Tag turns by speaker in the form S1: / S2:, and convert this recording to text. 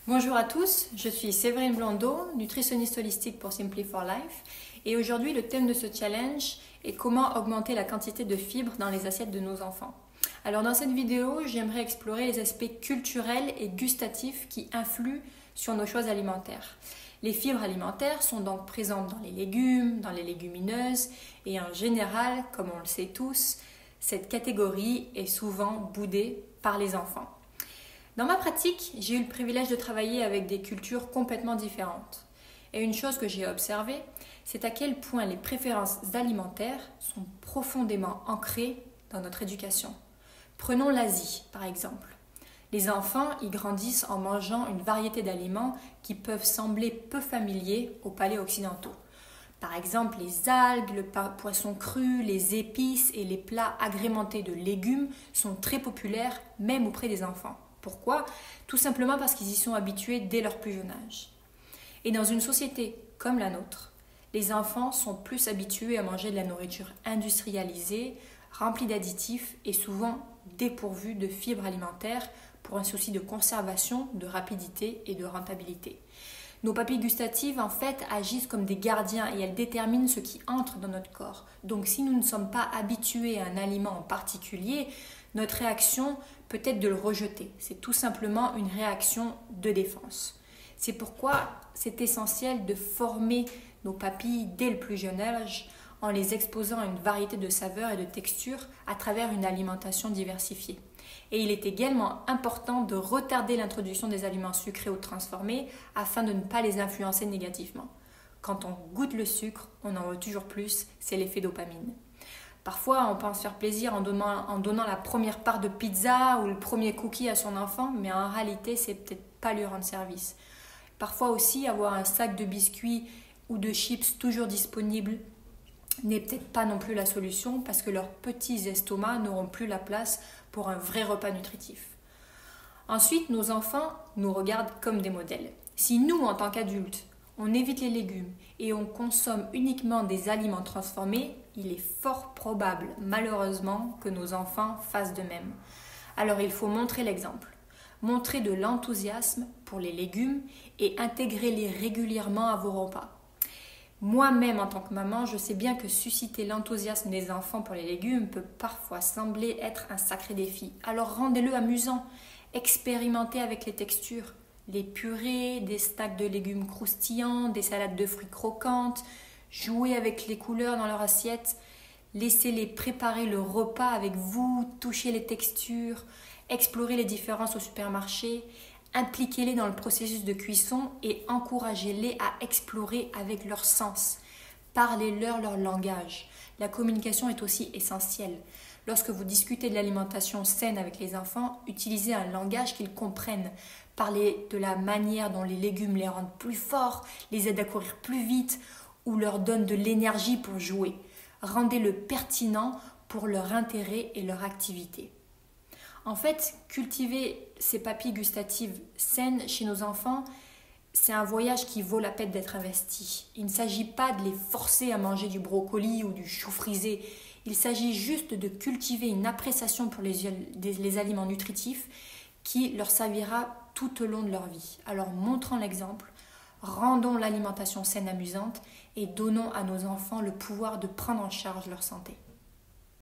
S1: Bonjour à tous, je suis Séverine Blondeau, nutritionniste holistique pour Simply for Life et aujourd'hui le thème de ce challenge est comment augmenter la quantité de fibres dans les assiettes de nos enfants. Alors dans cette vidéo, j'aimerais explorer les aspects culturels et gustatifs qui influent sur nos choix alimentaires. Les fibres alimentaires sont donc présentes dans les légumes, dans les légumineuses et en général, comme on le sait tous, cette catégorie est souvent boudée par les enfants. Dans ma pratique, j'ai eu le privilège de travailler avec des cultures complètement différentes. Et une chose que j'ai observée, c'est à quel point les préférences alimentaires sont profondément ancrées dans notre éducation. Prenons l'Asie, par exemple. Les enfants y grandissent en mangeant une variété d'aliments qui peuvent sembler peu familiers aux palais occidentaux. Par exemple, les algues, le poisson cru, les épices et les plats agrémentés de légumes sont très populaires même auprès des enfants. Pourquoi? Tout simplement parce qu'ils y sont habitués dès leur plus jeune âge. Et dans une société comme la nôtre, les enfants sont plus habitués à manger de la nourriture industrialisée, remplie d'additifs et souvent dépourvue de fibres alimentaires pour un souci de conservation, de rapidité et de rentabilité. Nos papilles gustatives, en fait, agissent comme des gardiens et elles déterminent ce qui entre dans notre corps. Donc, si nous ne sommes pas habitués à un aliment en particulier, notre réaction peut être de le rejeter. C'est tout simplement une réaction de défense. C'est pourquoi c'est essentiel de former nos papilles dès le plus jeune âge en les exposant à une variété de saveurs et de textures à travers une alimentation diversifiée. Et il est également important de retarder l'introduction des aliments sucrés ou transformés afin de ne pas les influencer négativement. Quand on goûte le sucre, on en veut toujours plus, c'est l'effet dopamine. Parfois, on pense faire plaisir en donnant la première part de pizza ou le premier cookie à son enfant, mais en réalité, c'est peut-être pas lui rendre service. Parfois aussi, avoir un sac de biscuits ou de chips toujours disponible n'est peut-être pas non plus la solution parce que leurs petits estomacs n'auront plus la place pour un vrai repas nutritif. Ensuite, nos enfants nous regardent comme des modèles. Si nous, en tant qu'adultes, on évite les légumes et on consomme uniquement des aliments transformés, il est fort probable, malheureusement, que nos enfants fassent de même. Alors il faut montrer l'exemple, montrer de l'enthousiasme pour les légumes et intégrer-les régulièrement à vos repas. Moi-même, en tant que maman, je sais bien que susciter l'enthousiasme des enfants pour les légumes peut parfois sembler être un sacré défi. Alors rendez-le amusant, expérimentez avec les textures. Les purées, des stacks de légumes croustillants, des salades de fruits croquantes, jouez avec les couleurs dans leur assiette, laissez-les préparer le repas avec vous, touchez les textures, explorez les différences au supermarché, impliquez-les dans le processus de cuisson et encouragez-les à explorer avec leurs sens. Parlez-leur leur langage. La communication est aussi essentielle. Lorsque vous discutez de l'alimentation saine avec les enfants, utilisez un langage qu'ils comprennent. Parlez de la manière dont les légumes les rendent plus forts, les aident à courir plus vite ou leur donnent de l'énergie pour jouer. Rendez-le pertinent pour leur intérêt et leur activité. En fait, cultiver ces papilles gustatives saines chez nos enfants, c'est un voyage qui vaut la peine d'être investi. Il ne s'agit pas de les forcer à manger du brocoli ou du chou frisé. Il s'agit juste de cultiver une appréciation pour les aliments nutritifs qui leur servira tout au long de leur vie. Alors montrons l'exemple, rendons l'alimentation saine amusante et donnons à nos enfants le pouvoir de prendre en charge leur santé.